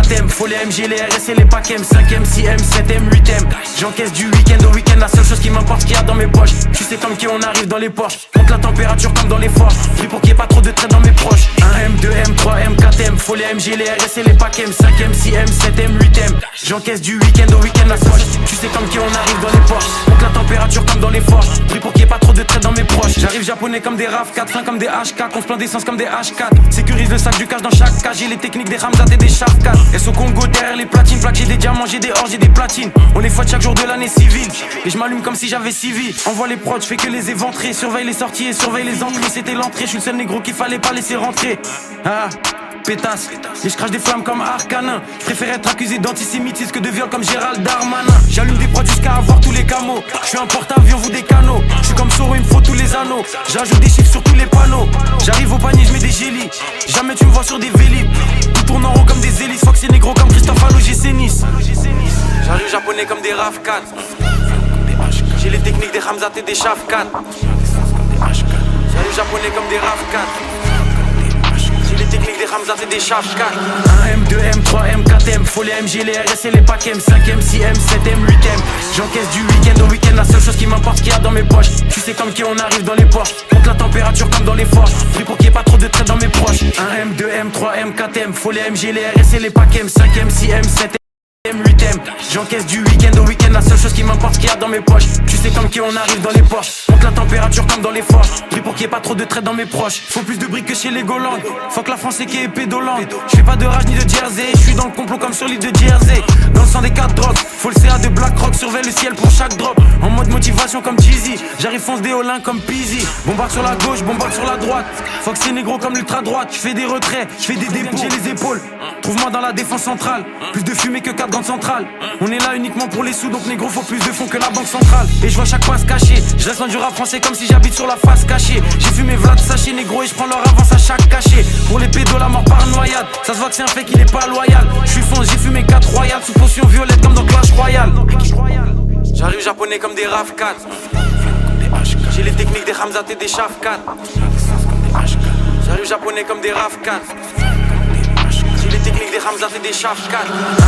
4M, faut les MG, les RS et les packs M. 5M, 6M, 7M, 8M. J'encaisse du week-end au week-end, la seule chose qui m'importe qu'il y a dans mes poches. Tu sais comme qui on arrive dans les Porsche. Monte la température comme dans les forges. Prie pour qu'il y ait pas trop de traits dans mes proches. 1M, 2M, 3M, 4M, faut les MG, les RS et les packs M. 5M, 6M, 7M, 8M. J'encaisse du week-end au week-end, la seule chose. Tu sais comme qui on arrive dans les Porsche. Monte la température comme dans les forges. Prie pour qu'il y ait pas trop de traits dans mes proches. J'arrive japonais comme des RAV4, fin comme des HK. On se plaint d'essence comme des H4. Sécurise le sac du cash dans chaque cage. J'ai les techniques des Ramzat et des Shafkat. Elles au Congo derrière les platines. Plaques, j'ai des diamants, j'ai des or, j'ai des platines. On les fouette chaque jour de l'année civile. Et je m'allume comme si j'avais civil. Envoie les prods, je fais que les éventrer. Surveille les sorties et surveille les entrées. C'était l'entrée, je suis le seul négro qu'il fallait pas laisser rentrer. Ah, pétasse, et je crache des flammes comme Arcanin. Je préfère être accusé d'antisémitisme que de viol comme Gérald Darmanin. J'allume des prods jusqu'à avoir tous les camos. Je suis un porte-avions, vous des canaux. Je suis comme Soro, il me faut tous les anneaux. J'ajoute des chiffres sur tous les panneaux. J'arrive au panier, je mets des gélis. Jamais tu me vois sur des vélib. Tout tourne en rond comme des hélices. Fox et négro comme Christophe Allo, j'ai Nice. J'arrive japonais comme des RAV4. J'ai les techniques des Ramzat et des Shafkat. J'arrive japonais comme des RAV4. J'ai les techniques des Ramzat et des Shafkat. 1M, 2M, 3M, 4M. Faut les MG, les RS et les packs M. 5M, 6M, 7M, 8M. J'encaisse du week-end au week-end. La seule chose qui m'importe qu'il y a dans mes poches. Tu sais comme qui on arrive dans les Porsche. Monte la température comme dans les forges. Prie pour qu'il y ait pas trop de traits dans mes proches. 1M, 2M, 3M, 4M. Faut les MG, les RS et les packs M. 5M, 6M, 7M. 8M. J'encaisse du week-end au week-end, la seule chose qui m'importe qu'il y a dans mes poches. Tu sais comme qui on arrive dans les Porsche. Monte la température comme dans les forges. Prie pour qu'il y ait pas trop de traits dans mes proches. Faut plus de briques que chez les Golandes. Faut que la France est qui est pédolante. Je fais pas de rage ni de Jersey. Je suis dans le complot comme sur l'île de Jersey. Dans le sang des 4 drogues. Faut le CA de BlackRock. Surveille le ciel pour chaque drop. En mode motivation comme Jeezy. J'arrive fonce des Olins comme Peasy. Bombarde sur la gauche, bombarde sur la droite. Faut que c'est négro comme l'ultra droite. Je fais des retraits, je fais des dépôts. J'ai les épaules. Trouve-moi dans la défense centrale. Plus de fumée que 4 grandes centrales. On est là uniquement pour les sous, donc négro faut plus de fonds que la banque centrale. Et je vois chaque passe cachée. Je reste dans du rap français comme si j'habite sur la face cachée. J'ai fumé Vlad sachet négro et je prends leur avance à chaque cachet. Pour les pédos la mort par noyade. Ça se voit que c'est un fait qu'il est pas loyal. Je suis fonce, j'ai fumé 4 royales. Sous potion violette comme dans Clash Royale. J'arrive japonais comme des RAV4. J'ai les techniques des Ramzat et des Shafkat. J'arrive japonais comme des RAV4. Les techniques des Ramzat et des Shafkat.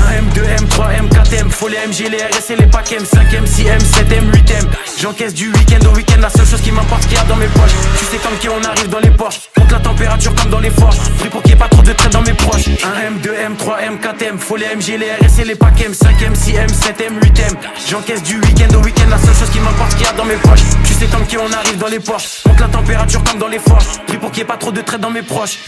1M, 2M, 3M, 4M. Faut les MG, les RS et les packs M. 5M, 6M, 7M, 8M. J'encaisse du week-end au week-end. La seule chose qui m'importe qu'il y a dans mes poches. Tu sais comme qui on arrive dans les Porsche. Monte la température comme dans les forges. Prie pour qu'il y ait pas trop de traits dans mes proches. 1M, 2M, 3M, 4M. Faut les MG, les RS et les packs M. 5M, 6M, 7M, 8M. J'encaisse du week-end au week-end. La seule chose qui m'importe qu'il y a dans mes poches. Tu sais comme qui on arrive dans les Porsche. Monte la température comme dans les forges. Prie pour qu'il y ait pas trop de traits dans mes proches.